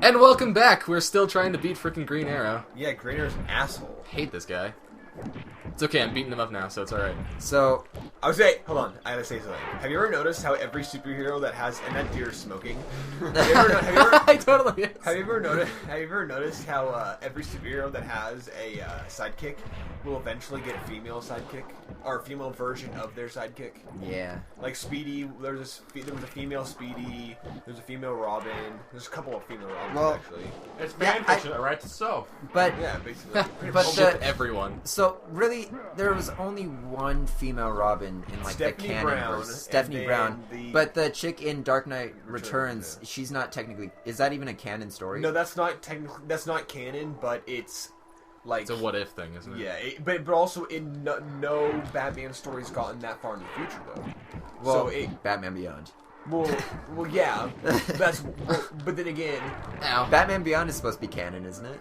And welcome back. We're still trying to beat frickin' Green Arrow. Yeah, Green Arrow's an asshole. Hate this guy. It's okay, I'm beating him up now, so it's alright. So, I would say, hold on, I gotta say something. Have you ever noticed how every superhero that has, and that deer is smoking. I totally is. Have you ever noticed how every superhero that has a sidekick will eventually get a female sidekick? Or a female version of their sidekick? Yeah. Like Speedy, there was a female Speedy, there's a female Robin, there's a couple of female Robins actually. It's fan fiction, right? So. But yeah, basically. but everyone. So really, there was only one female Robin in like Stephanie the canon Brown, verse. Stephanie Brown. But the chick in Dark Knight Returns, she's not technically. Is that even a canon story? No, that's not technically. That's not canon, but it's like it's a what if thing, isn't it? Yeah, but also in no Batman story's gotten that far in the future though. Well, so Batman Beyond. Well, yeah. But then again, Batman Beyond is supposed to be canon, isn't it?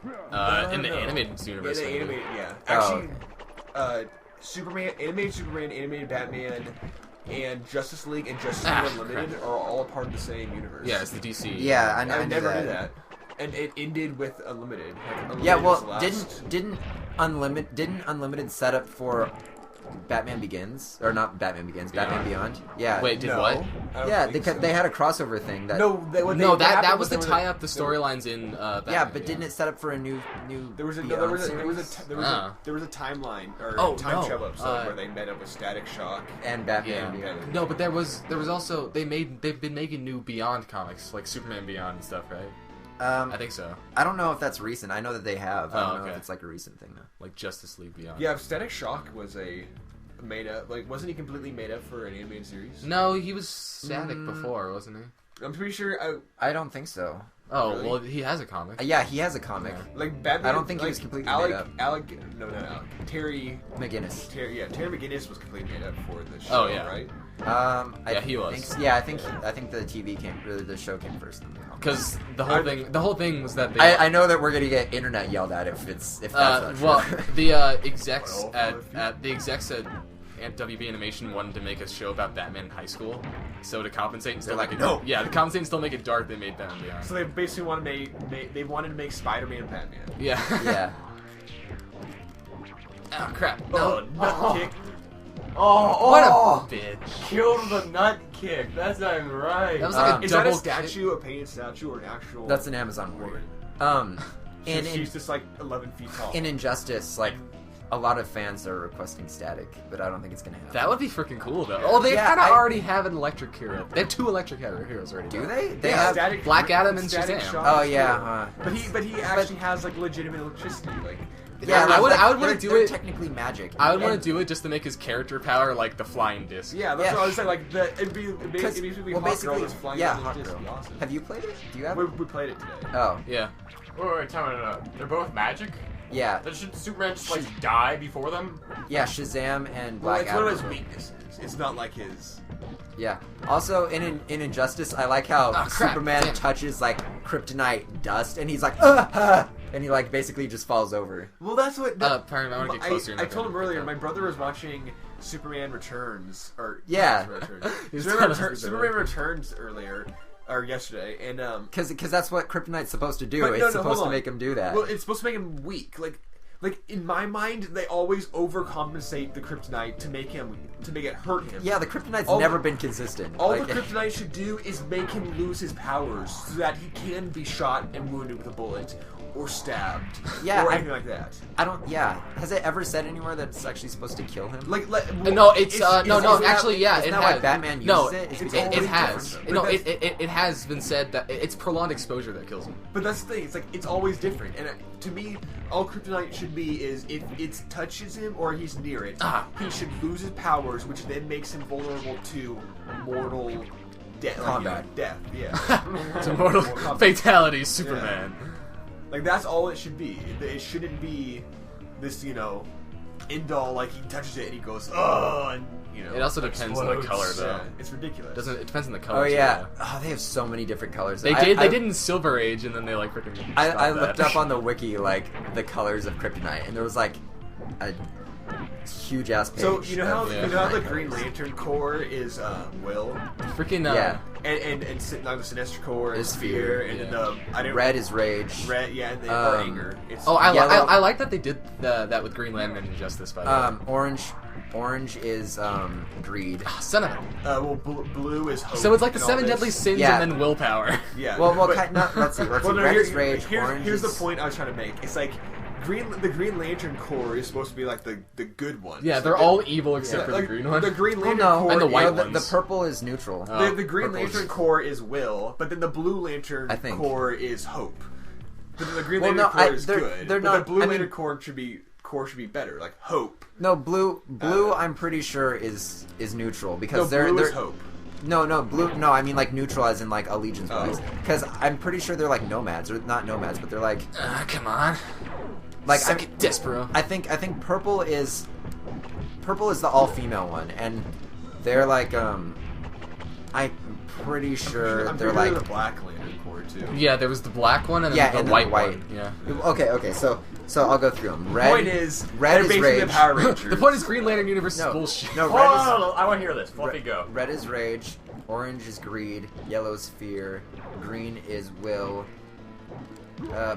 In the animated universe. Yeah, the animated, yeah. Actually, Superman, animated Batman, and Justice League and Justice League Unlimited are all a part of the same universe. Yeah, it's the DC. Yeah, I never knew that. And it ended with Unlimited. Unlimited yeah, well, didn't Unlimited set up for Batman Begins, or not Batman Begins, Batman Beyond? Yeah. Wait, did what? Yeah, they had a crossover thing. That that was to tie up the storylines in. Batman, yeah, but didn't it set up for a new? There was a timeline or time travel episode where they met up with Static Shock and Batman Beyond. No, but there was also they've been making new Beyond comics like Superman Beyond and stuff, right? I think so. I don't know if that's recent. I know that they have. I don't know if it's like a recent thing though. Like Justice League Beyond. Yeah, Static Shock was a made up. Like, wasn't he completely made up for an animated series? No, he was static before, wasn't he? I'm pretty sure. I don't think so. Oh, really? Well, he has a comic. Yeah, he has a comic. Yeah. Like Batman. I don't think he was completely made up. Terry McGinnis. Terry McGinnis was completely made up for the show. Oh yeah, right. He was. I think the the show came first. Because the whole thing was that I know that we're gonna get internet yelled at if that's not true. Well, the execs at WB Animation wanted to make a show about Batman in high school, so to compensate and still to compensate and still make it dark, they made Batman Beyond. So they basically wanted to make Spider-Man Batman. Yeah. Yeah. Oh crap! No, nut kick. What a bitch! Killed the nut kick. That's not even right. That was like is that a statue, a painted statue, or an actual? That's an Amazon woman. And she's just like 11 feet tall. In Injustice, like a lot of fans are requesting static, but I don't think it's gonna happen. That would be freaking cool though. Oh, they kind of already have an electric hero. They have 2 electric heroes already. Do they? They have Static, Black Adam and Shazam. Oh yeah. But he actually has like legitimate electricity. Like yeah, I would want to do it. Technically magic. I would want to do it just to make his character power like the flying disc. Yeah, that's what I was saying. Like it'd be basically Hot Girl that's flying Hot disc. Girl. Awesome. Have you played it? Do you have? We played it today. Oh yeah. Wait, tell me, they're both magic? Yeah. Then should Superman just like die before them? Yeah, Shazam and Black Adam. It's one of his weaknesses. It's not like his. Yeah. Also, in Injustice, I like how Superman touches like kryptonite dust, and he's like, and he like basically just falls over. Well, that's what. Pardon, I want to get closer. I told him earlier. My brother was watching Superman Returns, or Superman Returns earlier. Or yesterday, and because that's what kryptonite's supposed to do. It's supposed to make him do that. Well, it's supposed to make him weak. Like in my mind, they always overcompensate the kryptonite to make it hurt him. Yeah, the kryptonite's never been consistent. All the kryptonite should do is make him lose his powers so that he can be shot and wounded with a bullet. Or stabbed, or anything like that. I don't. Yeah, has it ever said anywhere that it's actually supposed to kill him? No, it's actually, yeah, it has. Why Batman uses it? It has. No, it has been said that it's prolonged exposure that kills him. But that's the thing. It's like it's always different. And to me, all kryptonite should be is if it touches him or he's near it, he should lose his powers, which then makes him vulnerable to mortal combat. Death. Yeah. To mortal fatality, Superman. Yeah. Like, that's all it should be. It shouldn't be this, end all, like, he touches it and he goes, and, It also depends on the color, though. Yeah, it's ridiculous. It depends on the color, Oh, yeah. Oh, they have so many different colors. They did in Silver Age, and then they, like, freaking I looked up on the wiki, like, the colors of kryptonite, and there was, like, huge ass page. So you know how Yeah. you know how the Green Lantern core is Will, Freaking Yeah. and the Sinestro core is Is Fear, Fear, and yeah. then the Red is Rage. Red, yeah, and then or Anger. It's Oh, I Yellow- like that they did that with Green Lantern and Injustice. By the way. Orange is Greed. Son of a. well, blue is Hope. So it's like the and all 7 this. deadly sins Yeah. and then willpower. Yeah. Well, but- let's see. well, no, Red is Rage. Orange here's is... the point I was trying to make. It's like the Green Lantern core is supposed to be like the good ones. Yeah, they're Like, all evil except for like, the green one. The Green Well, Lantern no, core And the is- white the ones. purple is neutral. The Green purple is- Lantern core is Will, but then the Blue Lantern I think. core is Hope. But then the Green Well, Lantern no, core is good. they're but not- the Blue I mean- Lantern core should be better, like Hope. No, blue. I'm pretty sure is neutral No, because blue they're is Hope. No, blue. No, I mean like neutral as in like allegiance wise. Oh. Because I'm pretty sure they're like nomads or not nomads, but they're like Come on. like Suck it, Despero. I think purple is the all female one, and they're like I'm pretty sure I'm they're pretty sure like the Black Lantern core too. Yeah, there was the black one and then Yeah, the and then white the white. one. Yeah. okay. So I'll go through them. The Red. point is, red they're is basically Rage. the Power Rangers. The point is Green Lantern universe No, is bullshit. no, Oh, red no, is no, no, I want to hear this. Fluffy, go. Red is Rage, orange is Greed, yellow is Fear, green is Will,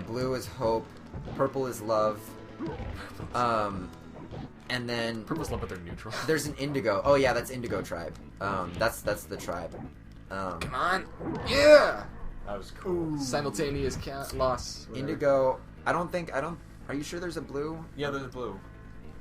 blue is Hope, purple is Love, and then Purple's love, but they're neutral. there's an Indigo. Oh yeah, that's Indigo tribe. That's the tribe. Come on. Yeah. That was cool. Simultaneous loss. whatever. Indigo. I don't. Are you sure there's a blue? Yeah, there's a blue.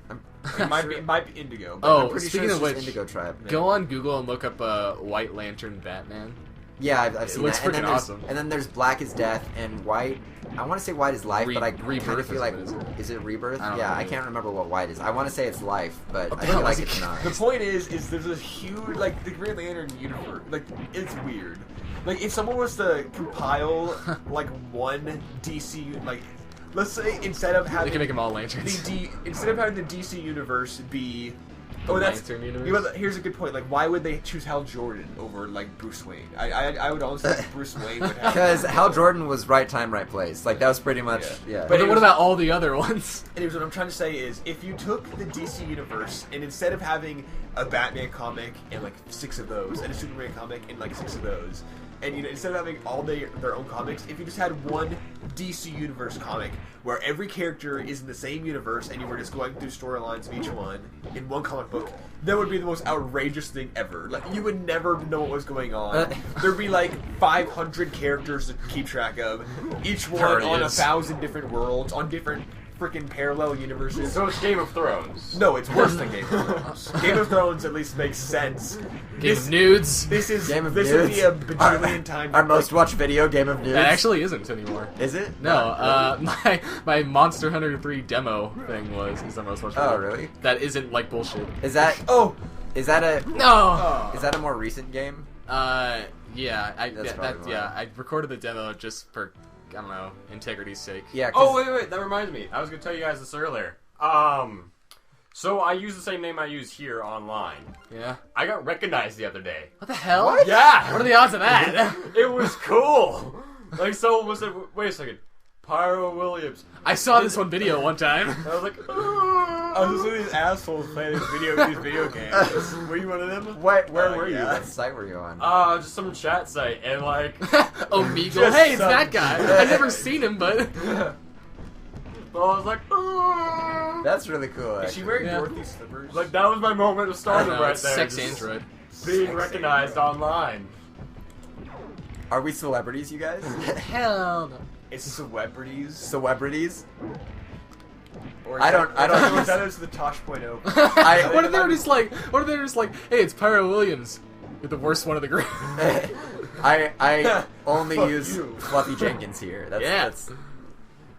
I'm It might sure- be Indigo. But Oh, I'm pretty speaking sure of it's just which, Indigo tribe. Go on Google and look up White Lantern Batman. Yeah, I've seen looks that. And then freaking there's, awesome. And then there's Black is Death and White. I want to say White is Life, but I kind of Rebirth feel is like what it is. is it Rebirth? I don't Yeah, know. I can't remember what White is. I want to say it's Life, but What I the feel hell like is it's it? not. The point is there's this huge, like, the Green Lantern universe, like, it's weird. Like, if someone was to compile, like, one DC, like, let's say instead of They having can make them all lanterns. instead of having the DC universe be The Lantern universe? You know, here's a good point. Like, why would they choose Hal Jordan over like Bruce Wayne? I would honestly think Bruce Wayne would have. Because Hal Jordan was right time, right place. Like that was pretty much yeah. But then what anyways- about all the other ones? Anyways, what I'm trying to say is, if you took the DC universe and instead of having a Batman comic and like 6 of those, and a Superman comic and like 6 of those, and instead of having all their own comics, if you just had one DC universe comic where every character is in the same universe and you were just going through storylines of each one in one comic book, that would be the most outrageous thing ever. Like, you would never know what was going on. There'd be like 500 characters to keep track of, each one Already on is. 1,000 different worlds, on different freaking parallel universes. So it's Game of Thrones. No, it's worse than Game of Thrones. Game of Thrones at least makes sense. Game of Nudes. This is Game of this Nudes. would be a bajillion times. Our most watched video, Game of Nudes. That actually isn't anymore. Is it? No, my Monster Hunter 3 demo thing is the most watched. Oh, video. really? That isn't like bullshit. Is that Oh, is that a No. is that a more recent game? Yeah, That's probably why. I recorded the demo just for I don't know integrity's sake. Yeah. 'Cause- Oh, wait, that reminds me. I was going to tell you guys this earlier. So I use the same name I use here online. Yeah. I got recognized the other day. What the hell? What? Yeah! What are the odds of that? It was cool! Like, someone was like, wait a second. Pyro Williams. I saw this one video one time. I was like, I was listening to these assholes playing these video games. Were you one of them? Where were you? yeah. What site were you on? just some chat site, and like, Omegle. Just Hey, it's some- that guy. I've never seen him, but well, I was like, That's really cool. Is she Actually. wearing Yeah. Dorothy slippers? like that was my moment of I stardom don't know, right it's there. sex just android. Being Sex recognized android. online. Are we celebrities, you guys? Hell no. It's celebrities. Celebrities? Or I don't- That is the Tosh.0. What if they were just like? What if they were just like? Hey, it's Pyro Williams. You're the worst one of the group. I only Fuck use you. Fluffy Jenkins here. That's, Yeah. that's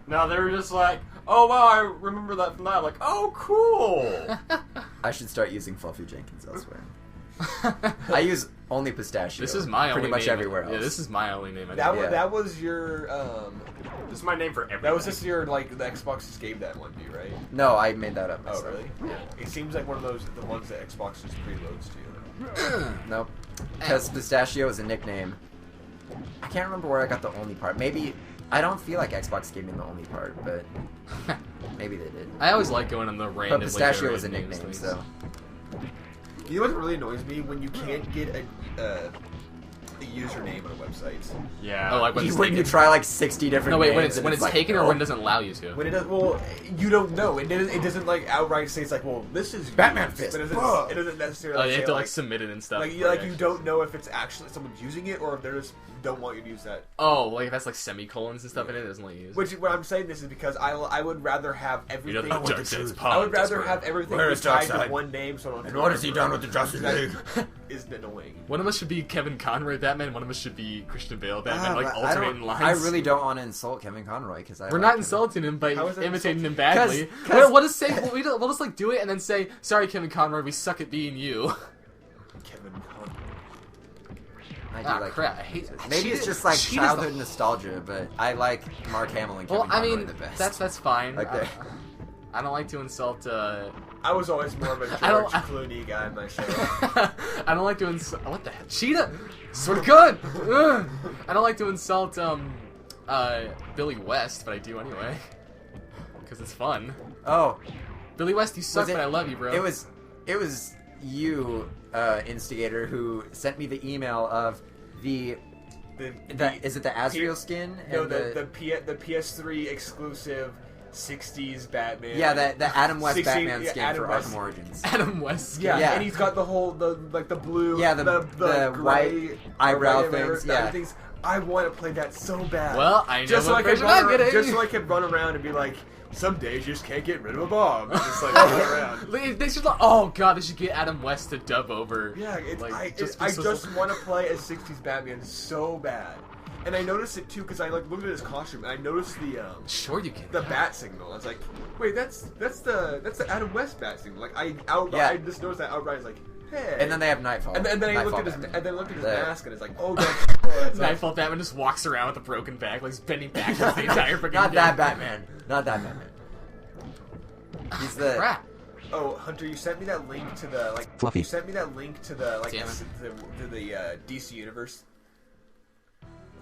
Now they were just like, oh wow, I remember that from that. Like, oh cool. I should start using Fluffy Jenkins elsewhere. I use only Pistachio. This is my pretty only much name. everywhere else. Yeah, this is my only name. I That think. was Yeah. that was your This is my name for everything. that was just your like the Xbox just gave that one to you, right? No, I made that up Oh myself. really? Yeah. It seems like one of those the ones that Xbox just preloads to you. Nope. Because Pistachio is a nickname. I can't remember where I got the only part. Maybe I don't feel like Xbox gave me the only part, but maybe they did. I always like going on the random. But Pistachio was a nickname, so. You know what really annoys me? When you can't get a username on a website. Yeah. Oh, like when you try like 60 different No, wait, names when it's like, taken or when it doesn't allow you to? When it does, well, you don't know. It doesn't like outright say it's like, well, this is Batman used, Fist. but it doesn't necessarily. Oh, you say, have to like submit it and stuff. Like you don't know if it's actually someone's using it or if they're just don't want you to use that. Oh, like if that's like semicolons and stuff in it, it doesn't let you use. Which what I'm saying this is because I would rather have everything. You know, Darkseid's I would rather Despero. have everything Where is tied to Darkseid? one name. So I don't. And what has he done with the Justice League? Is annoying. One of us should be Kevin Conroy Batman. One of us should be Christian Bale Batman. Like alternating lines. I really don't want to insult Kevin Conroy because We're not insulting him by imitating him badly. 'Cause- We'll just say we'll just like do it and then say, "Sorry, Kevin Conroy, we suck at being you." Kevin Conroy. I do like crap! I hate Maybe it's just like childhood nostalgia, but I like Mark Hamill and Kevin Conroy the best. that's fine. Like that. I don't like to insult. I was always more of a George Clooney guy myself. I don't like to insult. What the heck? Cheetah! Swear to God! Ugh. I don't like to insult Billy West, but I do anyway. Because it's fun. Oh, Billy West, you suck, but I love you, bro. It was you, Instigator, who sent me the email of is it the Azrael skin? No, and the PS3 exclusive 60s Batman. Yeah, the Adam West 60, Batman skin Adam for West. Arkham Origins. Adam West. Yeah, Yeah. and he's got the whole the blue. Yeah, the gray, white eyebrow the gray things. Yeah. things. I want to play that so bad. Well, I know just so what I could version I'm getting. just so I could run around and be like, some days you just can't get rid of a bomb. Just like run around. They should. Oh God, they should get Adam West to dub over. Yeah, I just so- want to play a 60s Batman so bad. And I noticed it too because I like looked at his costume and I noticed Sure, you can. the bat signal. I was like, wait, that's the Adam West bat signal. Like I just noticed that outright. I was like, hey. And then they have Nightfall. And then I looked at his Batman. and then looked at his The- mask and it's like, oh, that's Nightfall Batman just walks around with a broken back, like he's bending backwards the entire freaking Not game. that Batman. Not that Batman. He's the. Crap. Oh, Hunter, you sent me that link to the like. Fluffy. You sent me that link to the like Damn it. to the DC universe.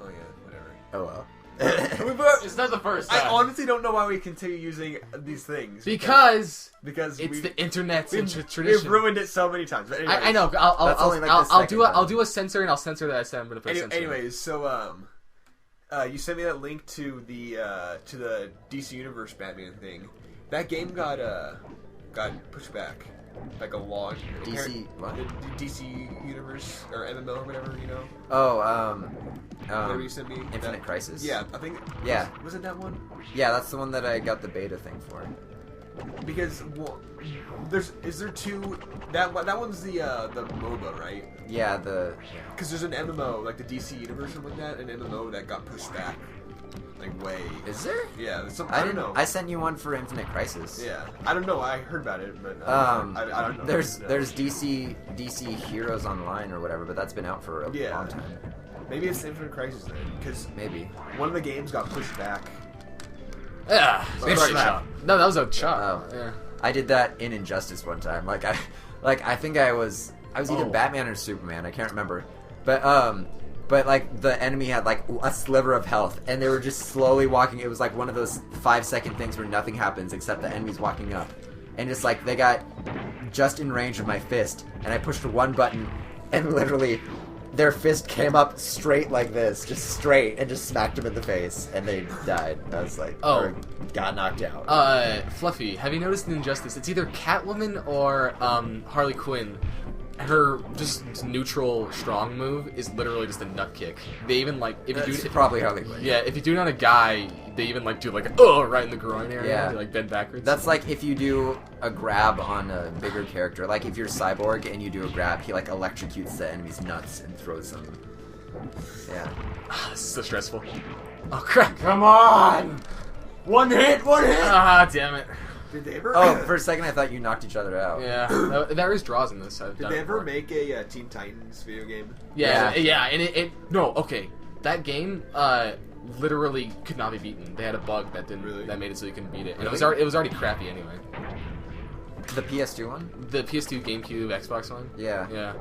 Oh yeah, whatever. Oh well. It's not the first time. I honestly don't know why we continue using these things Because it's the internet's we've tradition. ruined it so many times. But anyways, I know. That's only like the I'll do second I'll time. do a censor and I'll censor that I said I'm gonna put censor. Anyways, so you sent me that link to the DC Universe Batman thing. That game got pushed back, like a lot. DC what? The DC Universe or MMO or whatever, you know. Oh, Whatever you sent me. Infinite Crisis? Yeah, I think. Yeah. Was it that one? Yeah, that's the one that I got the beta thing for. Because is there two? That one's the MOBA, right? Yeah, Because there's an MMO like the DC Universe or like that, an MMO that got pushed back, like way. Is there? Yeah, I don't know. I sent you one for Infinite Crisis. Yeah, I don't know. I heard about it, but I don't know. There's DC Heroes Online or whatever, but that's been out for a long time. Maybe it's Infinite Crisis then, because Maybe. one of the games got pushed back. Yeah. Sorry, Chop. No, that was a chop. Oh. Yeah. I did that in Injustice one time. I think I was either Batman or Superman. I can't remember. But like the enemy had like a sliver of health, and they were just slowly walking. It was like one of those 5-second things where nothing happens except the enemy's walking up, and just like they got just in range of my fist, and I pushed one button, and literally their fist came up straight like this, just straight, and just smacked them in the face, and they died. I was like, or got knocked out. Fluffy, have you noticed in Injustice, it's either Catwoman or Harley Quinn. Her just neutral strong move is literally just a nut kick. They even like if you do it probably Harley Quinn. Yeah, if you do it on a guy, they even like do like a right in the groin area. Yeah. They like bend backwards. That's like if you do a grab on a bigger character. Like if you're Cyborg and you do a grab, he like electrocutes the enemy's nuts and throws them. Yeah. This is so stressful. Oh crap! Come on! One hit! Ah, damn it. Did they ever? Oh, for a second I thought you knocked each other out. Yeah, there is draws in this. I've Did done they it ever before. make a Teen Titans video game? Yeah, and it no, okay. That game literally could not be beaten. They had a bug that that made it so you couldn't beat it. And it was already crappy anyway. The PS2 one? The PS2, GameCube, Xbox one? Yeah. Yeah.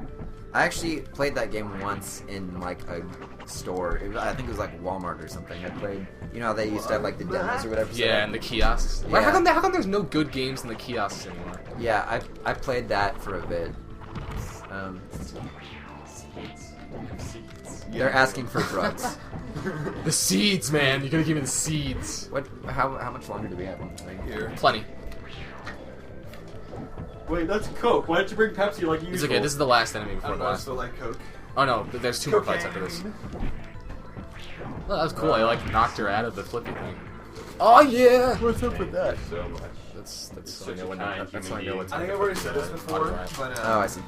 I actually played that game once in like a store. I think it was like Walmart or something. I played. You know how they used to have like the demos or whatever. Yeah, and the kiosks. Yeah. How come there's no good games in the kiosks anymore? Yeah, I played that for a bit. They're asking for drugs. The seeds, man. You gotta give me the seeds. What? How much longer do we have on the thing? Here. Plenty. Wait, that's Coke. Why didn't you bring Pepsi like usual? It's okay. This is the last enemy I before don't the know, I last. still like Coke. Oh no, there's 2 more fights after this. Well, that was cool. I like knocked her out of the flippy thing. Oh yeah. What's up with that? So much. That's Such I a know kind that's human I know being. what's I think I've already said this before, but Oh, I see.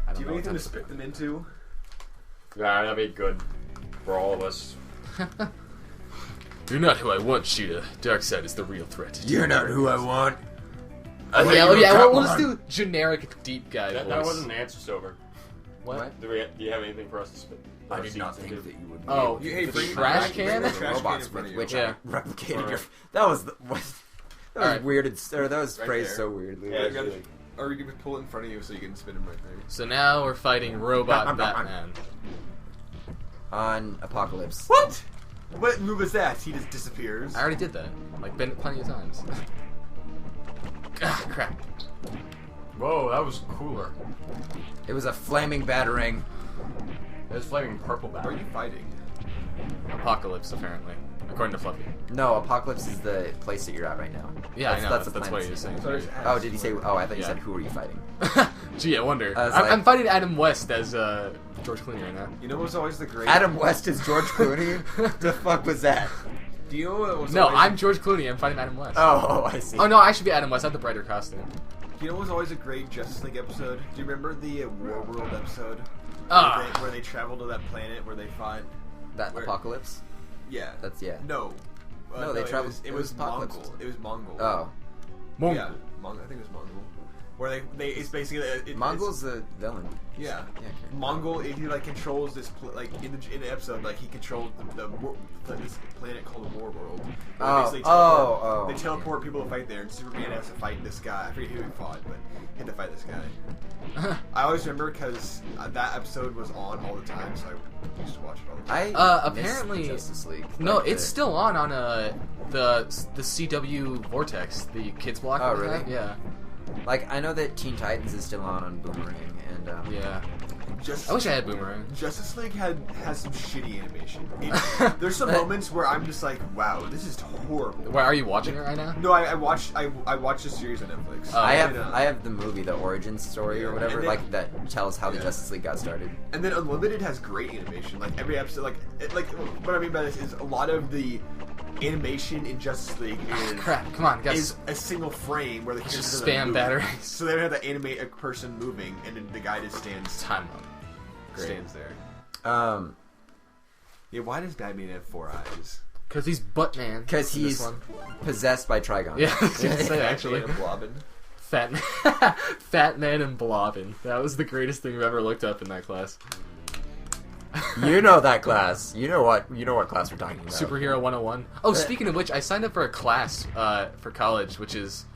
I do don't you know have anything to what's spit them into? Nah, that'd be good for all of us. You're not who I want, Cheetah. Darkseid is the real threat. You're not who I want. Oh yeah, we'll just do generic deep guy voice. That wasn't an answer, Silver. What? Do you have anything for us to spit? I did not think that you would. Oh, Hey, the bring- trash bring can? the trash robots can in front with of which you. Yeah. I replicated Or- your. That was Alright. weird. Or that was Right phrased there. so weirdly. Yeah, You gotta- or you can pull it in front of you so you can spin them right there. So now we're fighting Robot Batman. On Apocalypse. What? What move is that? He just disappears. I already did that. Like, been plenty of times. Ah, crap. Whoa, that was cooler. It was a flaming batarang. It was flaming purple Where back. are you fighting? Apocalypse, apparently. According to Fluffy. No, Apocalypse is the place that you're at right now. Yeah, I know. That's the what planet. he was saying. So there's Oh, did he say? Oh, I thought you Yeah. said who are you fighting? Gee, I wonder. I was I'm, like- I'm fighting Adam West as George Clooney right now. You know what's always the great... Adam West is George Clooney. The fuck was that? Do you know what was No, always... I'm George Clooney. I'm fighting Adam West. Oh, I see. Oh no, I should be Adam West. I have the brighter costume. You know what was always a great Justice League episode? Do you remember the War World episode? Ah. Where they traveled to that planet where they fought... That Where- Apocalypse. Yeah. That's yeah. No. No, they traveled- It it was was Apocalypse. Mongol. It was Mongol. Oh, Mongol. Yeah, Mongol. I think it was Mongol. Where they it's basically Mongol's the villain. Yeah. Yeah. Okay. Mongol, he like controls this like in the episode, like he controlled this planet called the War World. Where Oh, basically oh, They teleport people to fight there, and Superman has to fight this guy. I forget who he fought, but he had to fight this guy. I always remember because that episode was on all the time, so I used to watch it all the time. I missed apparently- Justice League. No, Like it's the- still on the CW Vortex, the kids block. Oh, that they really? have. Yeah. Like I know that Teen Titans is still on Boomerang, and Yeah. Just I wish I had Boomerang. Justice League has some shitty animation. There's some moments where I'm just like, wow, this is horrible. Why are you watching it right now? No, I watched the series on Netflix. Oh, I and, have the movie, the origin story or whatever, And then- like that tells how the Yeah. Justice League got started. And then Unlimited has great animation. Like every episode, like what I mean by this is a lot of the animation in Justice League is Crap! Come on, guys. is a single frame where the characters Just are spam moving. batteries. So they don't have to animate a person moving, and then the guy just Time up. stands there. Um, Yeah, why does Batman have 4 eyes? Cause he's Buttman. because in this he's one. possessed by Trigon. Yeah, I was gonna say actually. And a blobbin. Fat man, Fat Man and Blobbin. That was the greatest thing I've ever looked up in that class. You know that class. You know what class we're talking about. Superhero 101. Oh, speaking of which, I signed up for a class for college, which is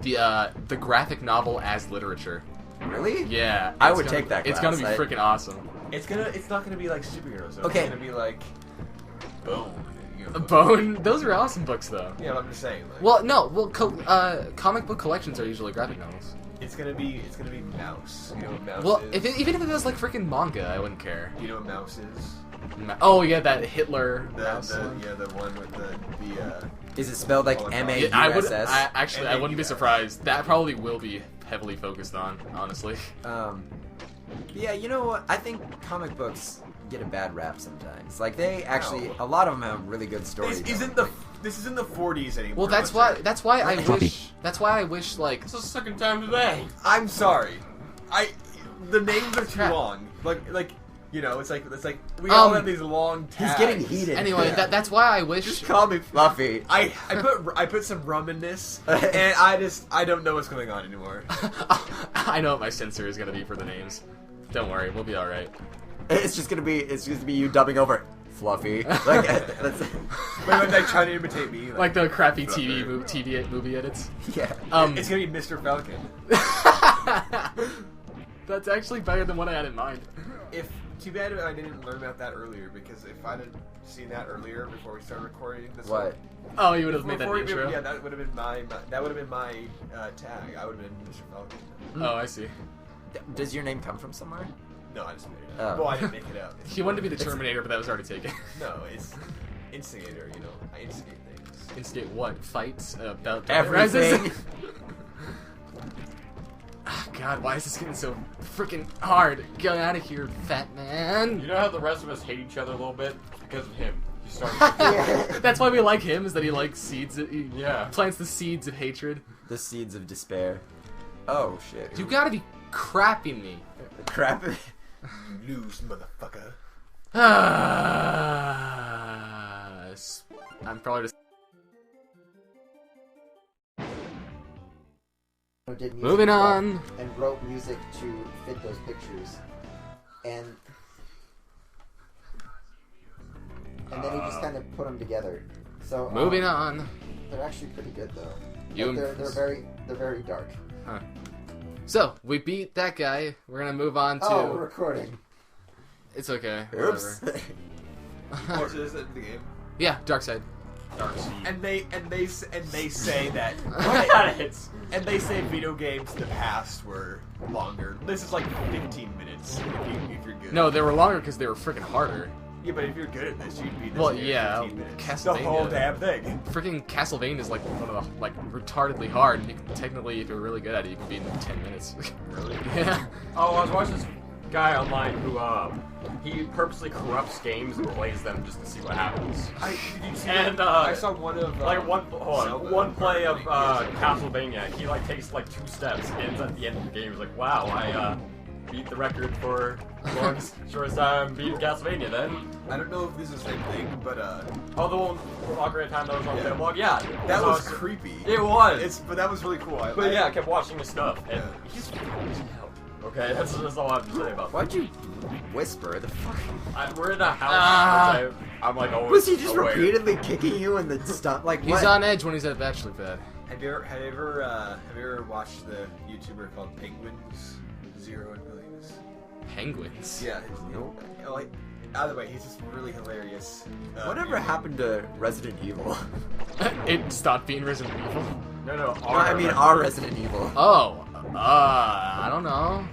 the graphic novel as literature. Really? Yeah, I it's would gonna- take that It's class. gonna be freaking awesome. It's not gonna be like superheroes. Though. Okay. It's gonna be like Bone. You know, Bone. Those are awesome books, though. Yeah, but I'm just saying. Like, Well, no. Well, comic book collections are usually graphic novels. it's gonna be Mouse. You know what Mouse Well, is? even if it was like freaking manga, I wouldn't care. You know what Mouse is? Oh yeah, that Hitler mouse The one. one with the Is it spelled like Oh, it's M A Yeah, U I would. S I S? actually, I wouldn't be surprised. That probably will be heavily focused on, honestly. Yeah, you know what? I think comic books get a bad rap sometimes. Like they actually, No. a lot of them have really good stories. This isn't the 40s anymore. Well, that's Let's why. say. That's why I wish. That's why I wish like. It's the second time today. I'm sorry. The names are too Crap. long. Like you know, it's like we all have these long He's tags. getting heated. Anyway, Yeah. that's why I wish. Just call me Fluffy. I put some rum in this, and I don't know what's going on anymore. I know what my censor is gonna be for the names. Don't worry, we'll be all right. It's just gonna be you dubbing over Fluffy. Like that's When they try to imitate me, Like the crappy Fluffy. TV movie edits. yeah. it's gonna be Mr. Falcon. That's actually better than what I had in mind. Too bad I didn't learn about that earlier, because if I'd have seen that earlier before we started recording this What? Oh, you would have made that before intro? yeah, that would have been my tag. I would have been Mr. Falcon. Oh, I see. Does your name come from somewhere? No, I just made it up. Oh. Well, I didn't make it up. He wanted to be the Terminator, but that was already taken. No, it's instigator. You know, I instigate things. Instigate what? Fights? About Everything. Ah, God, why is this getting so freaking hard? Get out of here, fat man. You know how the rest of us hate each other a little bit? Because of him. He started. That's why we like him, is that he likes seeds. He Yeah. plants the seeds of hatred. The seeds of despair. Oh shit. You gotta be crapping me. Crap. Lose, motherfucker. I'm probably just Did music moving stuff on. and wrote music to fit those pictures, and then he just kind of put them together. So Moving on. They're actually pretty good though. You Like, they're very dark. Huh. So we beat that guy. We're gonna move on to. Oh, we're recording. It's okay. Oops. Whatever. What's this in the game? Yeah, Darkseid. Darkseid. And they say that and they say video games in the past were longer. This is like 15 minutes if you're good. No, they were longer because they were freaking harder. Yeah, but if you're good at this, you'd be this Well, in yeah, 15 minutes. Castlevania. The whole damn thing. Freaking Castlevania is like one of the retardedly hard. And you can technically, if you're really good at it, you can beat it in 10 minutes. Really? Yeah. Oh, I was watching this guy online who, he purposely corrupts games and plays them just to see what happens. Did you see And, that? I saw one of one play of Castlevania. He like takes like 2 steps, ends at the end of the game. He's like, "Wow, I beat the record for longest shortest time beating Castlevania." Then, I don't know if this is the same thing, but oh, the one Ocarina of Time that was on the blog. Yeah, that was awesome. creepy. It was. But that was really cool. But yeah, I kept watching his stuff, and Yeah. he's funny as hell. Okay, that's all I have to say about that. Why'd you whisper? The fuck? We're in a house. Which I'm like, oh, Was he just aware. repeatedly kicking you in the stump? Like He's what? on edge when he's at bachelor pad. Have you ever watched the YouTuber called Penguins? Zero and Millions. Penguins. Yeah. Nope. Like, either way, he's just really hilarious. Whatever happened to Resident Evil? It stopped being Resident Evil. No, No, I mean our Resident Evil. Oh, I don't know.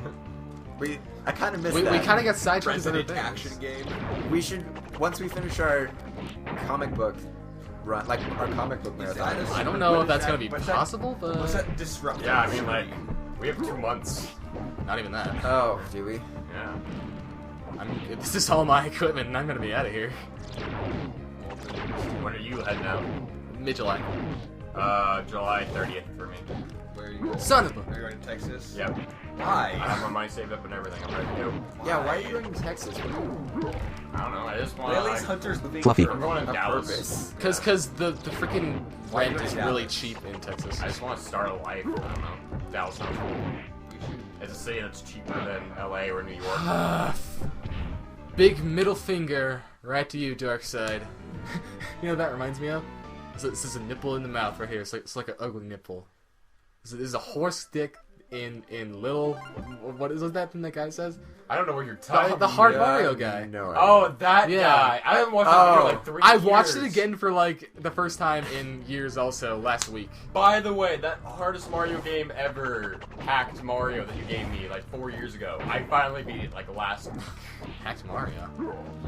I kind of missed We that. kind of got sidetracked with other Resident things. action game. We should, once we finish our comic book run, like our comic book marathon. I don't know if that's that- gonna be what's that- possible, but What's that disruptive? Yeah, I mean, like, we have 2 months. not even that. Oh, do we? Yeah. This is all my equipment, and I'm gonna be out of here. When are you heading out? Mid-July. July 30th for me. Where are you going? Son of a. Are you going to Texas? Yep. I Why? have my money saved up and everything. I'm ready to go. Yeah, why are you going to Texas? I don't know. I just want Well, at to. least Hunter's living Fluffy. I'm going to A Dallas. purpose. Cause the freaking Why rent go to is really Dallas? cheap in Texas. I just want to start a life. I don't know. Dallas sounds cool. It's a city that's cheaper than LA or New York. Big middle finger right to you, Darkseid. You know what that reminds me of? This is a nipple in the mouth right here. It's like an ugly nipple. This is a horse dick in little. What is that thing that guy says? I don't know what you're talking The hard Yeah, Mario guy. No. Oh, that Yeah. guy. I haven't watched that for like 3 years. I watched it again for like the first time in years. Also last week. By the way, that hardest Mario game ever, hacked Mario that you gave me like 4 years ago. I finally beat it like last week. Hacked Mario.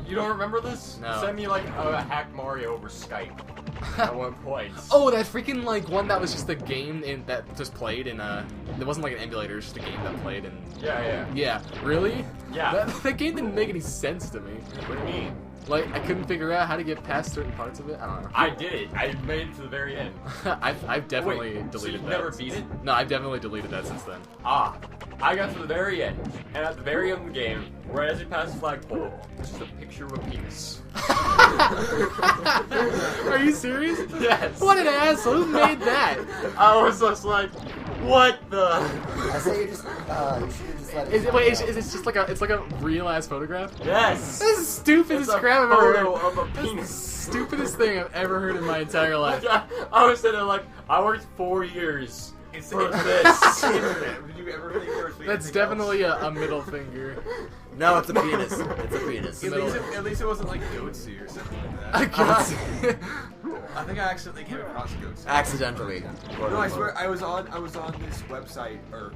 You don't remember this? No. You sent me like a hacked Mario over Skype at one point. Oh, that freaking like one that was just a game that just played in It wasn't like an emulator. It was just a game that played in. Yeah. Yeah. Really? Yeah. That game didn't make any sense to me. What do you mean? Like, I couldn't figure out how to get past certain parts of it. I don't know. I did it. I made it to the very end. I've definitely Wait, so deleted you that. never beat it? No, I've definitely deleted that since then. I got to the very end, and at the very end of the game, right as you pass the flagpole, it's just a picture of a penis. Are you serious? Yes. What an asshole! Who made that? I was just like, what the? I say you just you should have just let it. Is it just like it's like a real ass photograph? Yes. This is the stupidest It's a crap I've ever photo heard. of a This is the penis. stupidest thing I've ever heard in my entire life. I was sitting there like, I worked 4 years It's For this. Did you ever think there was That's anything definitely else? a middle finger. No, it's a penis. It's a penis. At least it wasn't like Goatsu or something I like that. can't. I think I accidentally came across Goatsu. Accidentally. No, I swear I was on this website or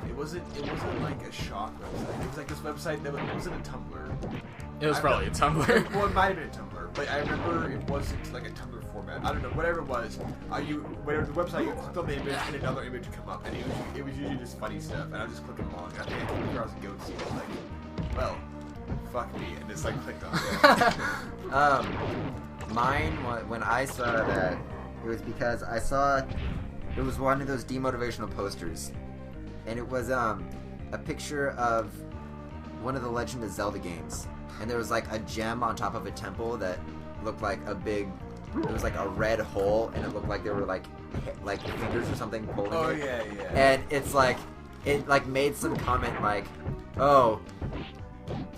what was it? It wasn't like a shock website. It was like this website that wasn't a Tumblr. It was probably a Tumblr. Well, it might have been a Tumblr, but I remember it wasn't like a Tumblr format. I don't know, whatever it was. Whatever the website, you clicked on the image and another image would come up, and it was usually just funny stuff. And I was just clicking along. And I think I came across a Goatsu. I was like, well, fuck me, and just like clicked on it. Mine, when I saw that, it was because I saw it was one of those demotivational posters, and it was a picture of one of the Legend of Zelda games, and there was like a gem on top of a temple that looked like a big. It was like a red hole, and it looked like there were like fingers or something pulling Oh it. yeah. And it's like it like made some comment like, oh.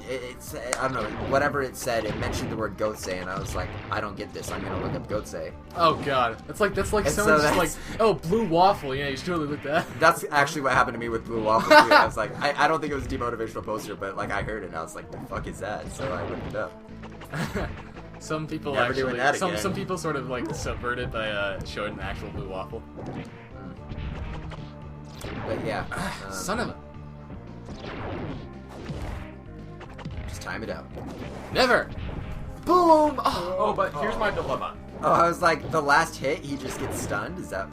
It's I don't know, whatever it said, it mentioned the word Goatsei, and I was like, I don't get this, I'm gonna look up Goatsei. Oh god, that's like And someone so just like, oh, blue waffle. Yeah, you should totally look that. That's actually what happened to me with Blue Waffle too. I was like, I don't think it was a demotivational poster, but like I heard it and I was like, the fuck is that? So I looked it up. Some people Never actually, doing that again. some people sort of like subvert it by showing the actual blue waffle. But yeah, Son of a just time it out. never. Boom. Oh, but here's my dilemma. Oh, I was like, the last hit, he just gets stunned. Is that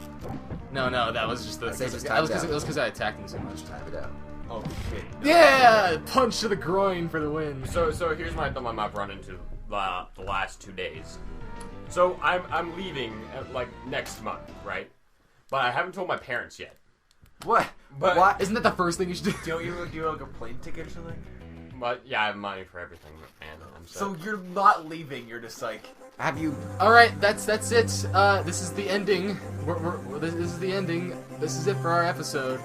No, that was just the. I say just That was timed out. because I attacked him so much. time it out? Oh shit. Yeah, punch to the groin for the win. So here's my dilemma I've run into the last 2 days. So I'm leaving like next month, right? But I haven't told my parents yet. What? But- what? Isn't that the first thing you should do? Do you like a plane ticket or something? But yeah, I have money for everything, man. I'm So set. you're not leaving. You're just like. Have you? All right, that's it. This is the ending. This is the ending. This is it for our episode.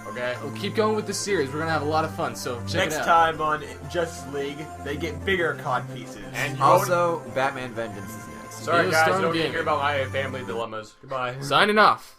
Okay, we'll keep going with the series. We're gonna have a lot of fun. So check Next it out. time on Justice League, they get bigger cod pieces. And you won't- Also, Batman Vengeance is next. sorry Neil guys, Storm don't get to Gaming. hear about my family dilemmas. Goodbye. Signing off.